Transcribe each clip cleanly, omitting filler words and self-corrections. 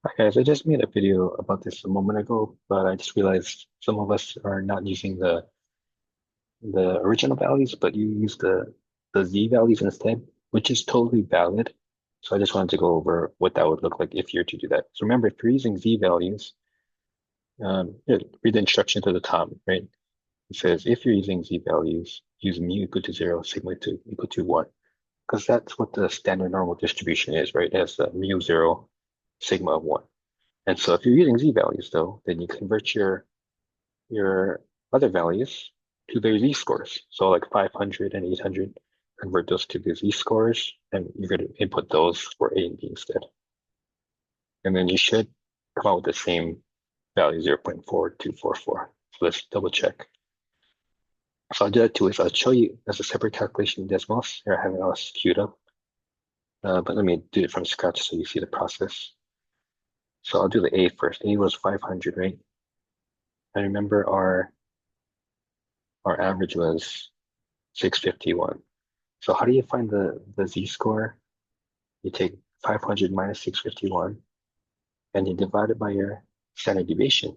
Hi guys, I just made a video about this a moment ago, but I just realized some of us are not using the original values, but you use the z values instead, which is totally valid. So I just wanted to go over what that would look like if you're to do that. So remember, if you're using z values, here, read the instructions at the top, right? It says if you're using z values, use mu equal to 0, sigma to equal to 1, because that's what the standard normal distribution is, right? It has the mu 0, sigma of 1. And so if you're using z values though, then you convert your other values to their z-scores. So like 500 and 800, convert those to the z-scores, and you're going to input those for A and B instead. And then you should come out with the same value, 0.4244. So let's double check. So I'll do that too. Is I'll show you as a separate calculation in Desmos. Here I have it all queued up. But let me do it from scratch so you see the process. So I'll do the A first. A was 500, right? I remember our average was 651. So how do you find the z-score? You take 500 minus 651 and you divide it by your standard deviation,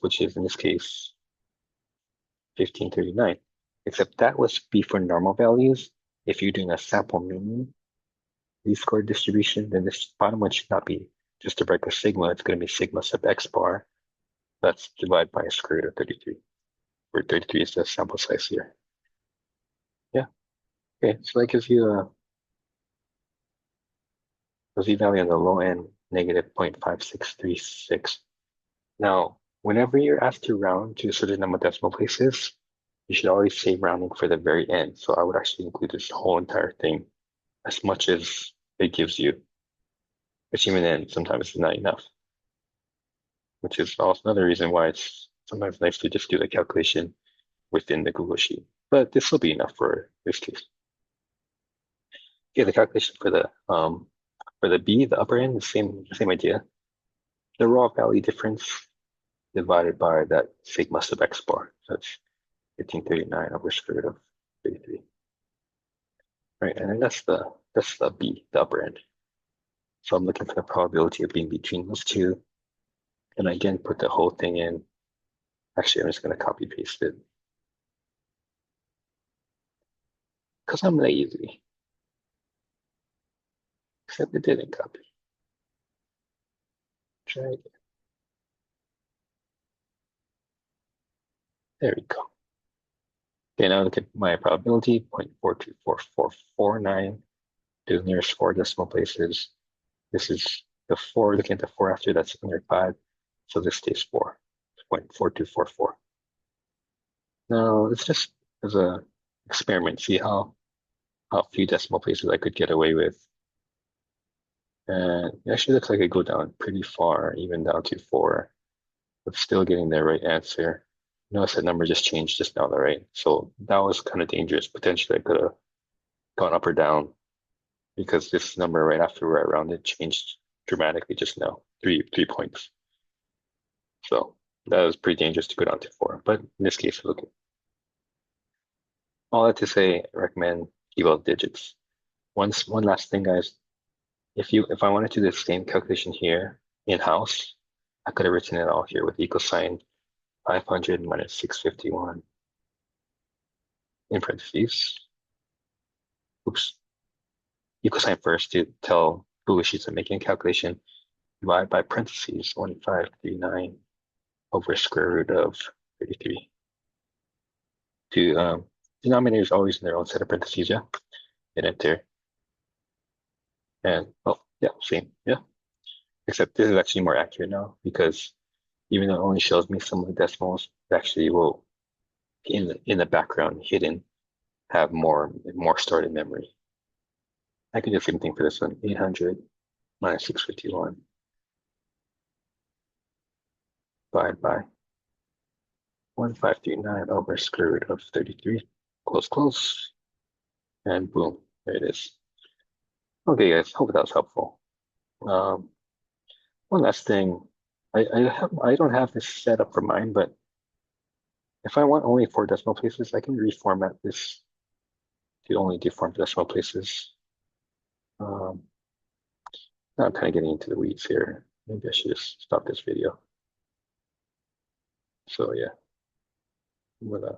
which is in this case 1539. Except that would be for normal values. If you're doing a sample mean z-score distribution, then this bottom one should not be just a regular sigma. It's going to be sigma sub x bar. That's divided by a square root of 33, where 33 is the sample size here. Yeah. Okay, so that gives you a z-value on the low end, negative 0.5636. Now, whenever you're asked to round to a certain number of decimal places, you should always say rounding for the very end. So I would actually include this whole entire thing as much as it gives you. But even then, sometimes it's not enough, which is also another reason why it's sometimes nice to just do the calculation within the Google Sheet. But this will be enough for this case. Okay, the calculation for the B, the upper end, the same idea. The raw value difference divided by that sigma sub x bar. So that's 1539 over square root of 33. Right, and then that's the B, the upper end. So I'm looking for the probability of being between those two. And again, put the whole thing in. Actually, I'm just going to copy paste it because I'm lazy. Except it didn't copy. Try again. There we go. Okay, now look at my probability, 0.424449 to the nearest four decimal places. This is the four, looking at the four after, that's under five. So this stays 4, 0.4244. Now let's just, as a experiment, see how few decimal places I could get away with. And it actually looks like I go down pretty far, even down to 4, but still getting the right answer. Notice that number just changed just now, right? So that was kind of dangerous. Potentially I could have gone up or down because this number right after where I rounded changed dramatically just now, three points. So that was pretty dangerous to go down to 4. But in this case, okay. All that to say, I recommend keep all digits. One last thing, guys. If I wanted to do the same calculation here in-house, I could have written it all here with equal sign 500 minus 651 in parentheses. Oops. Equal sign first to tell Google Sheets I'm making a calculation. Divide by parentheses 1539 over square root of 33. To denominators always in their own set of parentheses, yeah. Hit enter. And oh yeah, same. Yeah. Except this is actually more accurate now because even though it only shows me some of the decimals, it actually will in the background hidden have more stored in memory. I can do the same thing for this one. 800 minus 651 divided by 1539 over square root of 33. Close, close. And boom, there it is. Okay, guys, hope that was helpful. Um, one last thing. I don't have this set up for mine, but if I want only 4 decimal places, I can reformat this to only do 4 decimal places. Now I'm kind of getting into the weeds here. Maybe I should just stop this video. So yeah, I'm gonna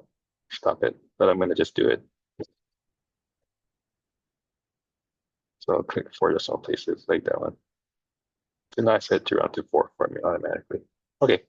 stop it, but I'm gonna just do it. So I'll click for decimal places like that one. And I set to round to 4 for me automatically. Okay,